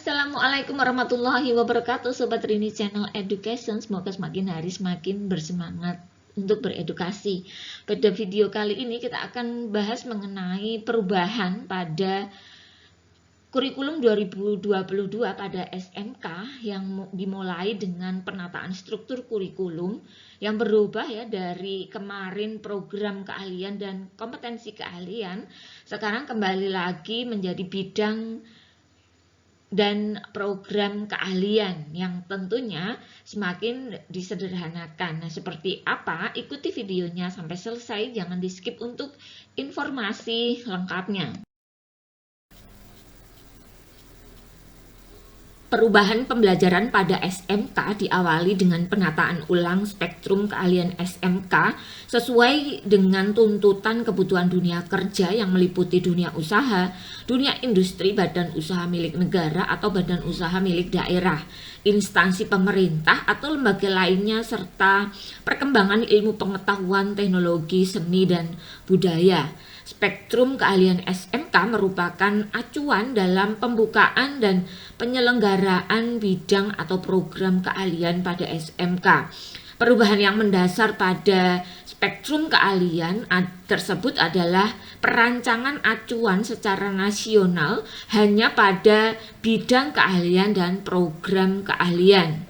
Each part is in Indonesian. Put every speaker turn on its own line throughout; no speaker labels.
Assalamualaikum warahmatullahi wabarakatuh, Sobat Rini Channel Education. Semoga semakin hari semakin bersemangat untuk beredukasi. Pada video kali ini kita akan bahas mengenai perubahan pada kurikulum 2022 pada SMK yang dimulai dengan penataan struktur kurikulum yang berubah ya, dari kemarin program keahlian dan kompetensi keahlian, sekarang kembali lagi menjadi bidang dan program keahlian yang tentunya semakin disederhanakan. Nah, seperti apa? Ikuti videonya sampai selesai, jangan di skip untuk informasi lengkapnya. Perubahan pembelajaran pada SMK diawali dengan penataan ulang spektrum keahlian SMK sesuai dengan tuntutan kebutuhan dunia kerja yang meliputi dunia usaha, dunia industri, badan usaha milik negara atau badan usaha milik daerah, instansi pemerintah atau lembaga lainnya, serta perkembangan ilmu pengetahuan, teknologi, seni, dan budaya. Spektrum keahlian SMK merupakan acuan dalam pembukaan dan penyelenggaraan bidang atau program keahlian pada SMK. Perubahan yang mendasar pada spektrum keahlian tersebut adalah perancangan acuan secara nasional hanya pada bidang keahlian dan program keahlian.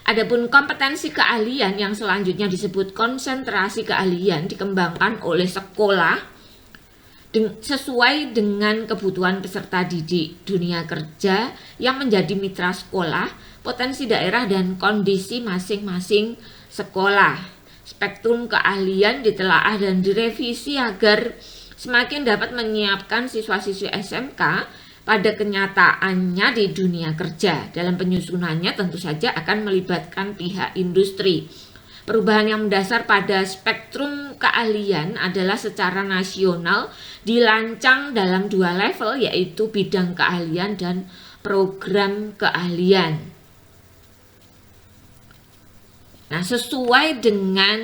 Adapun kompetensi keahlian yang selanjutnya disebut konsentrasi keahlian dikembangkan oleh sekolah sesuai dengan kebutuhan peserta didik, dunia kerja yang menjadi mitra sekolah, potensi daerah, dan kondisi masing-masing sekolah. Spektrum keahlian ditelaah dan direvisi agar semakin dapat menyiapkan siswa-siswi SMK pada kenyataannya di dunia kerja. Dalam penyusunannya tentu saja akan melibatkan pihak industri. Perubahan yang mendasar pada spektrum keahlian adalah secara nasional dirancang dalam dua level, yaitu bidang keahlian dan program keahlian. Nah, sesuai dengan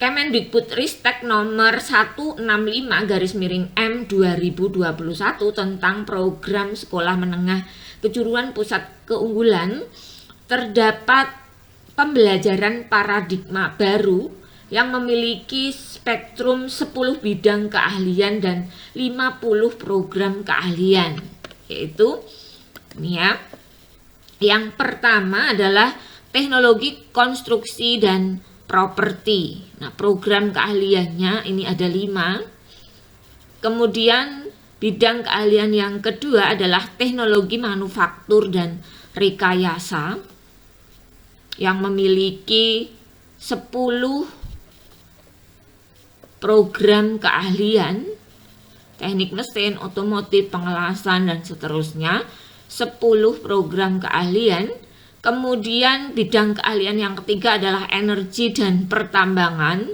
Kemendikbudristek nomor 165/M 2021 tentang program sekolah menengah kejuruan pusat keunggulan, terdapat pembelajaran paradigma baru yang memiliki spektrum 10 bidang keahlian dan 50 program keahlian, yaitu ini ya. Yang pertama adalah teknologi konstruksi dan properti. Nah, program keahliannya ini ada 5. Kemudian bidang keahlian yang kedua adalah teknologi manufaktur dan rekayasa yang memiliki 10 program keahlian, teknik mesin, otomotif, pengelasan, dan seterusnya, 10 program keahlian. Kemudian bidang keahlian yang ketiga adalah energi dan pertambangan,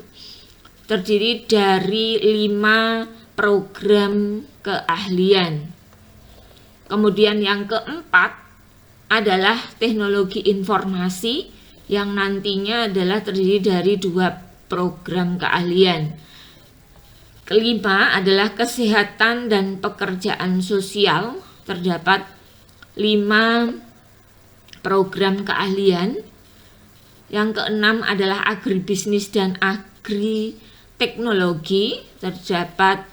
terdiri dari 5 program keahlian. Kemudian yang keempat adalah teknologi informasi yang nantinya adalah terdiri dari 2 program keahlian. Kelima adalah kesehatan dan pekerjaan sosial, terdapat 5 program keahlian. Yang keenam adalah agribisnis dan agriteknologi, terdapat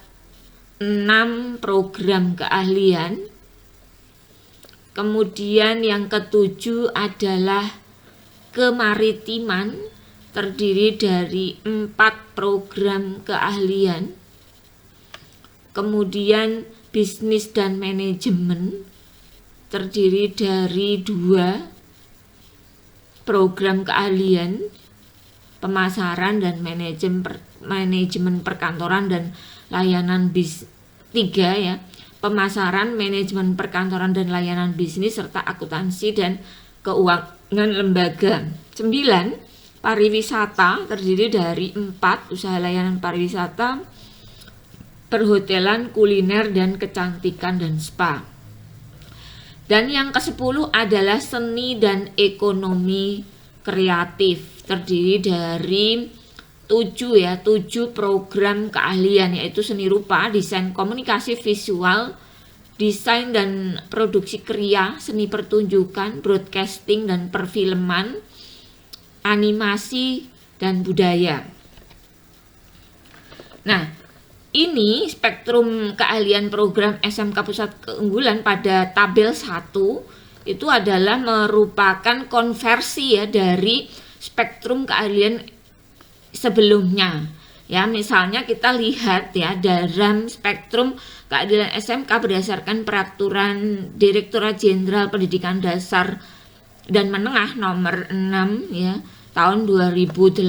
6 program keahlian. Kemudian yang ketujuh adalah kemaritiman, terdiri dari 4 program keahlian. Kemudian bisnis dan manajemen, terdiri dari 2 program keahlian, pemasaran dan manajemen perkantoran dan layanan 3 ya, pemasaran, manajemen perkantoran dan layanan bisnis, serta akuntansi dan keuangan lembaga. 9, pariwisata, terdiri dari 4 usaha layanan pariwisata, perhotelan, kuliner, dan kecantikan dan spa. Dan yang ke-10 adalah seni dan ekonomi kreatif, terdiri dari 7 program keahlian, yaitu seni rupa, desain komunikasi visual, desain dan produksi kriya, seni pertunjukan, broadcasting dan perfilman, animasi dan budaya. Nah, ini spektrum keahlian program SMK Pusat Keunggulan pada tabel 1 itu adalah merupakan konversi ya dari spektrum keahlian sebelumnya. Ya, misalnya kita lihat ya dalam spektrum keahlian SMK berdasarkan peraturan Direktorat Jenderal Pendidikan Dasar dan Menengah nomor 6 ya tahun 2018.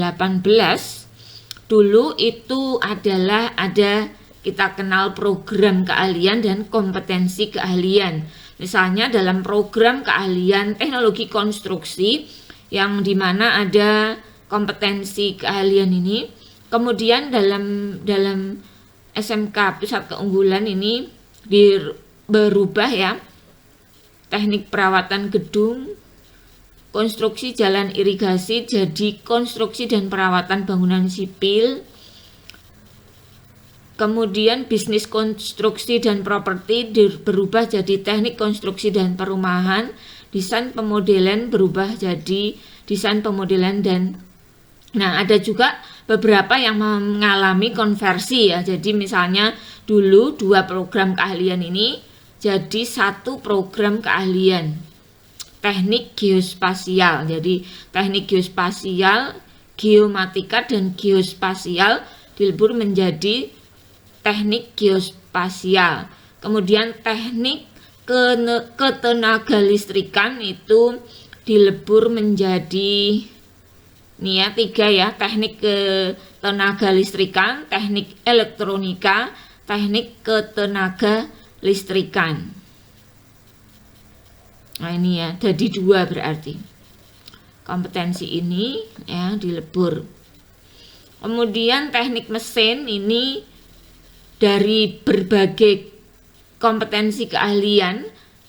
Dulu itu adalah ada kita kenal program keahlian dan kompetensi keahlian. Misalnya dalam program keahlian teknologi konstruksi yang dimana ada kompetensi keahlian ini, kemudian dalam SMK Pusat Keunggulan ini berubah ya, teknik perawatan gedung, konstruksi jalan irigasi jadi konstruksi dan perawatan bangunan sipil, kemudian bisnis konstruksi dan properti berubah jadi teknik konstruksi dan perumahan, desain pemodelan berubah jadi desain pemodelan dan ada juga beberapa yang mengalami konversi ya. Jadi misalnya dulu 2 program keahlian ini jadi 1 program keahlian teknik geospasial. Jadi teknik geospasial, geomatika dan geospasial dilebur menjadi teknik geospasial. Kemudian teknik ketenaga listrikan itu dilebur menjadi 3 ya, teknik ketenaga listrikan, teknik elektronika, teknik ketenaga listrikan. Nah ini ya, jadi 2 berarti kompetensi ini ya dilebur. Kemudian teknik mesin ini dari berbagai kompetensi keahlian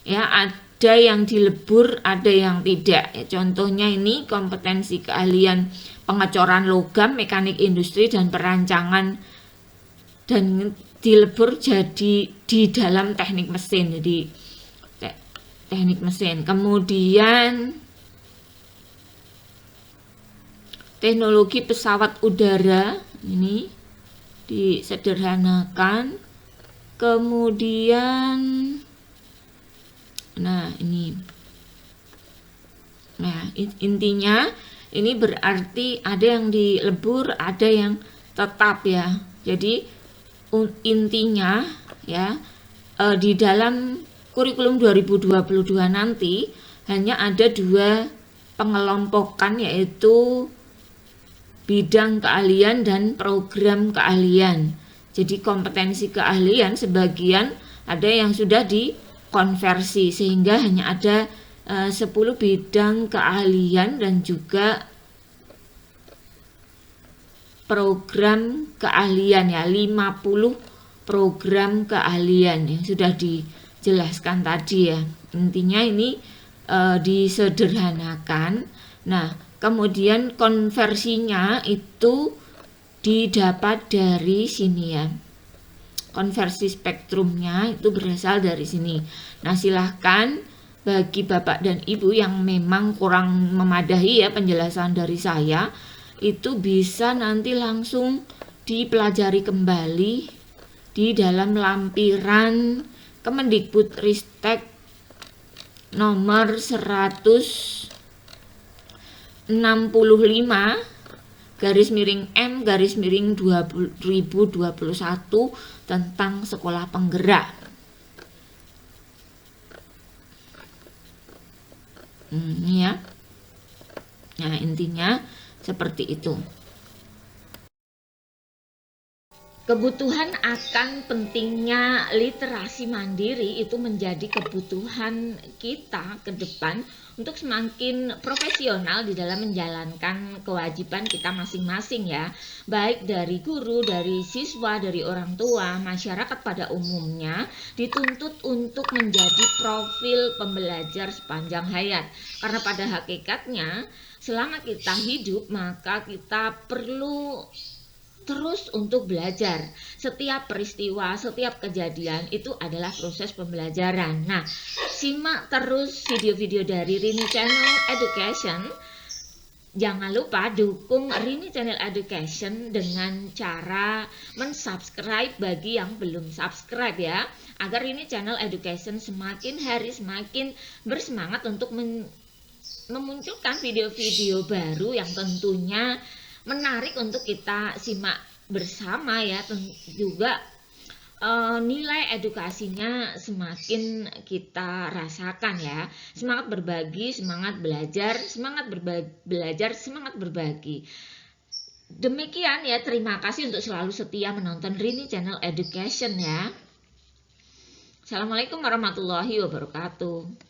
ya, ada yang dilebur, ada yang tidak ya. Contohnya ini kompetensi keahlian pengecoran logam, mekanik industri dan perancangan, dan dilebur jadi di dalam teknik mesin, jadi teknik mesin. Kemudian teknologi pesawat udara ini disederhanakan. Kemudian intinya ini berarti ada yang dilebur, ada yang tetap ya. Jadi intinya ya di dalam kurikulum 2022 nanti hanya ada 2 pengelompokan, yaitu bidang keahlian dan program keahlian. Jadi kompetensi keahlian sebagian ada yang sudah dikonversi sehingga hanya ada 10 bidang keahlian dan juga program keahlian ya, 50 program keahlian yang sudah dijelaskan tadi ya. Intinya ini disederhanakan. Nah, kemudian konversinya itu didapat dari sini ya. Konversi spektrumnya itu berasal dari sini. Nah, silahkan bagi Bapak dan Ibu yang memang kurang memadahi ya penjelasan dari saya, itu bisa nanti langsung dipelajari kembali di dalam lampiran Kemendikbudristek nomor 165 /M/2021 tentang sekolah penggerak. Ya. Nah, intinya seperti itu. Kebutuhan akan pentingnya literasi mandiri itu menjadi kebutuhan kita ke depan untuk semakin profesional di dalam menjalankan kewajiban kita masing-masing ya, baik dari guru, dari siswa, dari orang tua, masyarakat pada umumnya dituntut untuk menjadi profil pembelajar sepanjang hayat. Karena pada hakikatnya selama kita hidup maka kita perlu terus untuk belajar. Setiap peristiwa, setiap kejadian itu adalah proses pembelajaran. Nah, simak terus video-video dari Rini Channel Education. Jangan lupa dukung Rini Channel Education dengan cara mensubscribe bagi yang belum subscribe ya, agar Rini Channel Education semakin hari semakin bersemangat untuk memunculkan video-video baru yang tentunya menarik untuk kita simak bersama ya. Juga nilai edukasinya semakin kita rasakan ya. Semangat berbagi, semangat belajar, semangat berbagi. Demikian ya, terima kasih untuk selalu setia menonton Rini Channel Education ya. Assalamualaikum warahmatullahi wabarakatuh.